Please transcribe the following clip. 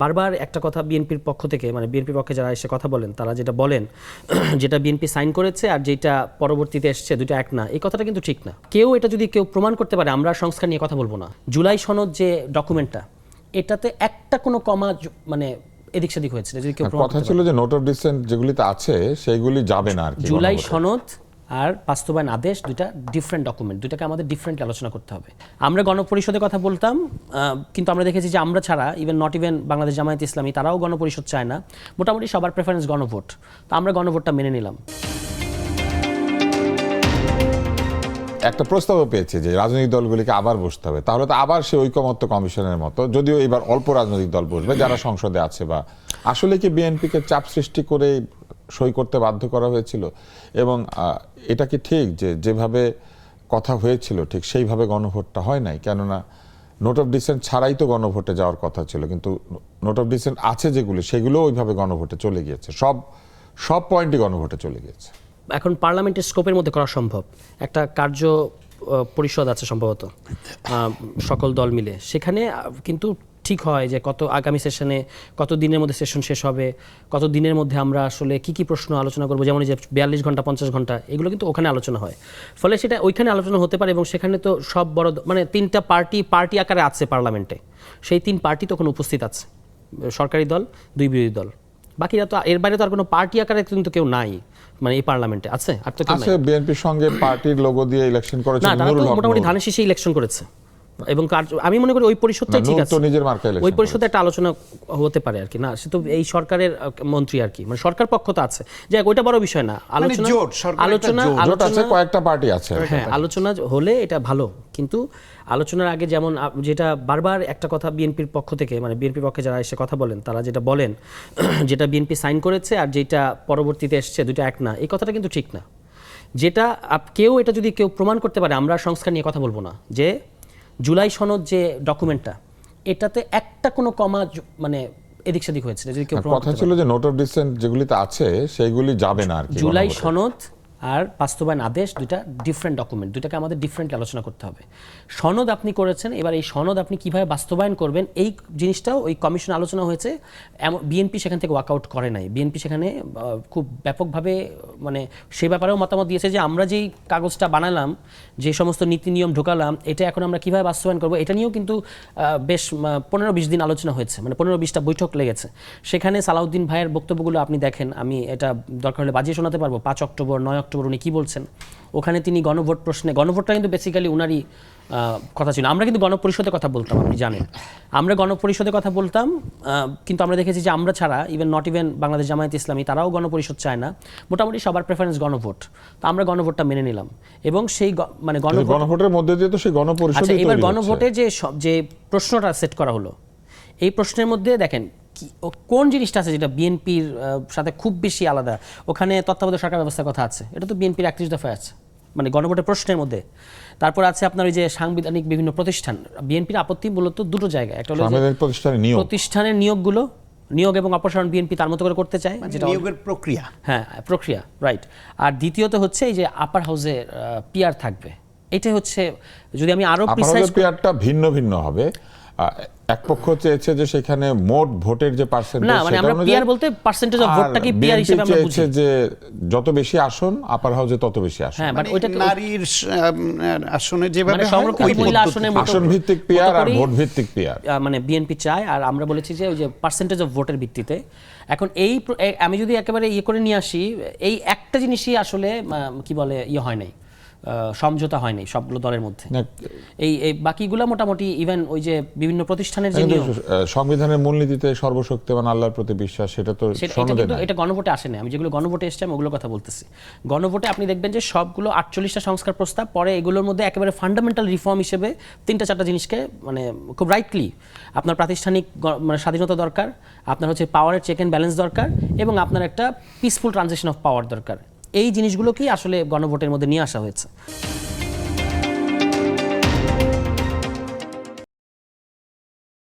বারবার একটা কথা বিএনপির পক্ষ থেকে মানে বিএনপির পক্ষে যারা এসে কথা বলেন তারা যেটা বলেন যেটা বিএনপি সাইন করেছে আর যেটা পরবর্তীতে এসছে দুটো এক না, এই কথাটা কিন্তু ঠিক না। এটা যদি কেউ প্রমাণ করতে পারে আমরা সংস্কার নিয়ে কথা বলবো না। জুলাই সনদ যে ডকুমেন্টটা, এটাতে একটা কোনো কমা মানে এদিক সেদিক হয়েছে যদি কেউ প্রমাণ কথা ছিল যে নোট অফ ডিসেন্ট যেগুলিতে আছে সেইগুলি যাবে না আর কি। জুলাই সনদ আর বাস্তবায়ন আদেশ দুইটা ডিফারেন্ট ডকুমেন্ট, দুইটাকে আমাদের ডিফারেন্টলি আলোচনা করতে হবে। আমরা গণপরিষদের কথা বলতাম, কিন্তু আমরা দেখেছি যে আমরা ছাড়া নট ইভেন বাংলাদেশ জামায়াত ইসলামী তারাও গণপরিষদ চায় না। মোটামুটি সবার প্রেফারেন্স গণভোট, তো আমরা গণভোটটা মেনে নিলাম। একটা প্রস্তাবও পেয়েছে যে রাজনৈতিক দলগুলিকে আবার বসতে হবে, তাহলে তো আবার সে ঐকমত্য কমিশনের মতো, যদিও এবার অল্প রাজনৈতিক দল বসবে যারা সংসদে আছে। বা আসলে কি বিএনপিকে চাপ সৃষ্টি করে সই করতে বাধ্য করা হয়েছিল? এবং এটা কি ঠিক যে যেভাবে কথা হয়েছিল ঠিক সেইভাবে গণভোটটা হয় নাই? কেননা নোট অফ ডিসেন্ট ছাড়াই তো গণভোটে যাওয়ার কথা ছিল, কিন্তু নোট অফ ডিসেন্ট আছে যেগুলো সেগুলো ওইভাবে গণভোটে চলে গিয়েছে, সব পয়েন্টই গণভোটে চলে গিয়েছে। এখন পার্লামেন্টের স্কোপের মধ্যে করা সম্ভব। একটা কার্য পরিষদ আছে সম্ভবত সকল দল মিলে, সেখানে কিন্তু ঠিক হয় যে কত আগামী সেশনে কত দিনের মধ্যে সেশন শেষ হবে, কত দিনের মধ্যে আমরা আসলে কি প্রশ্ন আলোচনা করবো, যেমন যে 42 ঘন্টা 50 ঘন্টা এগুলো কিন্তু ওখানে আলোচনা হয়। ফলে সেটা ওইখানে আলোচনা হতে পারে এবং সেখানে তো সব বড় মানে তিনটা পার্টি আকারে আছে পার্লামেন্টে, সেই 3 পার্টি তখন উপস্থিত আছে, সরকারি দল 2 বিরোধী দল, বাকিরা তো এর বাইরে তো আর কোনো পার্টি আকারে কিন্তু কেউ নাই মানে এই পার্লামেন্টে আছে। আর তো আছে বিএনপির সঙ্গে পার্টির লোগো দিয়ে ইলেকশন করেছে, না তারা তো মোটামুটি ধানের শীষে ইলেকশন করেছে এবং আমি মনে করি ওই পরিষদটাই ঠিক আছে, ওই পরিষদে একটা আলোচনা হতে পারে আর কি। না সে তো এই সরকারের মন্ত্রী আর কি, মানে সরকার পক্ষ তো আছে, যাই ওইটা বড় বিষয় না। আলোচনা কয়েকটা পার্টি আছে, হ্যাঁ আলোচনা হলে এটা ভালো, কিন্তু আলোচনার আগে যেমন যেটা বারবার একটা কথা বিএনপির পক্ষ থেকে মানে বিএনপির পক্ষে যারা এসে কথা বলেন তারা যেটা বলেন যেটা বিএনপি সাইন করেছে আর যেটা পরবর্তীতে এসছে দুটো এক না, এই কথাটা কিন্তু ঠিক না। যেটা এটা যদি কেউ প্রমাণ করতে পারে আমরা সংস্কার নিয়ে কথা বলবো না। যে জুলাই সনদ যে ডকুমেন্টটা, এটাতে একটা কোনো কমা মানে এদিক সেদিক হয়েছে যদি কেউ প্রমাণ কথা ছিল যে নোট অফ ডিসেন্ট যেগুলিতে আছে সেইগুলি যাবে না আর কি। জুলাই সনদ আর বাস্তবায়ন আদেশ দুইটা ডিফারেন্ট ডকুমেন্ট, দুইটাকে আমাদের ডিফারেন্টলি আলোচনা করতে হবে। সনদ আপনি করেছেন, এবার এই সনদ আপনি কিভাবে বাস্তবায়ন করবেন এই জিনিসটাও ওই কমিশন আলোচনা হয়েছে। বিএনপি সেখান থেকে ওয়ার্কআউট করে নাই, বিএনপি সেখানে খুব ব্যাপকভাবে মানে সে ব্যাপারেও মতামত দিয়েছে যে আমরা যেই কাগজটা বানালাম, যে সমস্ত নীতি নিয়ম ঢোকালাম, এটা এখন আমরা কিভাবে বাস্তবায়ন করবো এটা নিয়েও কিন্তু বেশ 15-20 দিন আলোচনা হয়েছে, মানে 15-20টা বৈঠক লেগেছে। সেখানে সালাউদ্দিন ভাইয়ের বক্তব্যগুলো আপনি দেখেন, আমি এটা দরকার হলে বাজিয়ে শোনাতে পারবো। 5 অক্টোবর 9 অক্টোবর উনি কী বলছেন ওখানে, তিনি গণভোটটা কিন্তু বেসিক্যালি উনারই কথা ছিল। আমরা কিন্তু গণপরিষদের কথা বলতাম, আপনি জানেন আমরা গণপরিষদের কথা বলতাম, কিন্তু আমরা দেখেছি যে আমরা ছাড়া নট ইভেন বাংলাদেশ জামায়াত ইসলামী তারাও গণপরিষদ চায় না। মোটামুটি সবার প্রেফারেন্স গণভোট, তো আমরা গণভোটটা মেনে নিলাম এবং সেই মানে গণভোটের মধ্যে দিয়ে তো সেই গণপরিষদ। এবার গণভোটে যে প্রশ্নটা সেট করা হলো, এই প্রশ্নের মধ্যে দেখেন কোন জিনিসটা আছে যেটা বিএনপির সাথে খুব বেশি আলাদা। ওখানে তত্ত্বাবধায়ক সরকার ব্যবস্থার কথা আছে, এটা তো বিএনপির 31 দফায় আছে মানে গণভোটের প্রশ্নের মধ্যে। তারপর আছে আপনার ওই যে সাংবিধানিক বিভিন্ন প্রতিষ্ঠান, বিএনপির আপত্তি মূলত দুটো জায়গায়, একটা হলো প্রতিষ্ঠানের নিয়োগ এবং অপসারণ বিএনপি তার মতো করে করতে চায়, যেটা নিয়োগের প্রক্রিয়া, হ্যাঁ প্রক্রিয়া রাইট। আর দ্বিতীয়ত হচ্ছে এই যে আপার হাউসে পিআর থাকবে, এটা হচ্ছে যদি আমি আরো প্রিসাইজ, পিআরটা ভিন্ন ভিন্ন হবে। এক পক্ষ চেয়েছে যে সেখানে মোট ভোটের যে পার্সেন্টেজ, না মানে আমরা পিআর বলতে পার্সেন্টেজ অফ ভোটটাকে পিআর হিসেবে আমরা বুঝি, যে যত বেশি আসন আপার হাউসে তত বেশি আসন। হ্যাঁ, বাট ওইটা নারীর আসনে যেভাবে মানে সংরক্ষিত মহিলা আসন ভিত্তিক পিআর আর ভোট ভিত্তিক পিআর মানে বিএনপি চায়, আর আমরা বলেছি যে ওই যে পার্সেন্টেজ অফ ভোটের ভিত্তিতে। এখন আমি যদি একেবারে করে নিয়ে আসি, এই একটা জিনিসই আসলে কি বলে হয় নাই, সমঝোতা হয়নি সবগুলো দলের মধ্যে। এই বাকিগুলো মোটামুটি ইভেন ওই যে বিভিন্ন প্রতিষ্ঠানের যে সংবিধানের মূলনীতিতে সর্বশক্তিমান আল্লাহর প্রতি বিশ্বাস, সেটা তো এটা গণভোটে আসে না। আমি যেগুলো গণভোটে এসছে আমি ওগুলোর কথা বলতেছি। গণভোটে আপনি দেখবেন যে সবগুলো 48টা সংস্কার প্রস্তাব, পরে এগুলোর মধ্যে একেবারে ফান্ডামেন্টাল রিফর্ম হিসেবে 3-4টা জিনিসকে মানে খুব রাইটলি আপনার প্রাতিষ্ঠানিক মানে স্বাধীনতা দরকার, আপনার হচ্ছে পাওয়ারের চেক অ্যান্ড ব্যালেন্স দরকার, এবং আপনার একটা পিসফুল ট্রানজিশন অফ পাওয়ার দরকার। এই জিনিসগুলোকেই আসলে গণভোটের মধ্যে নিয়ে আসা হয়েছে।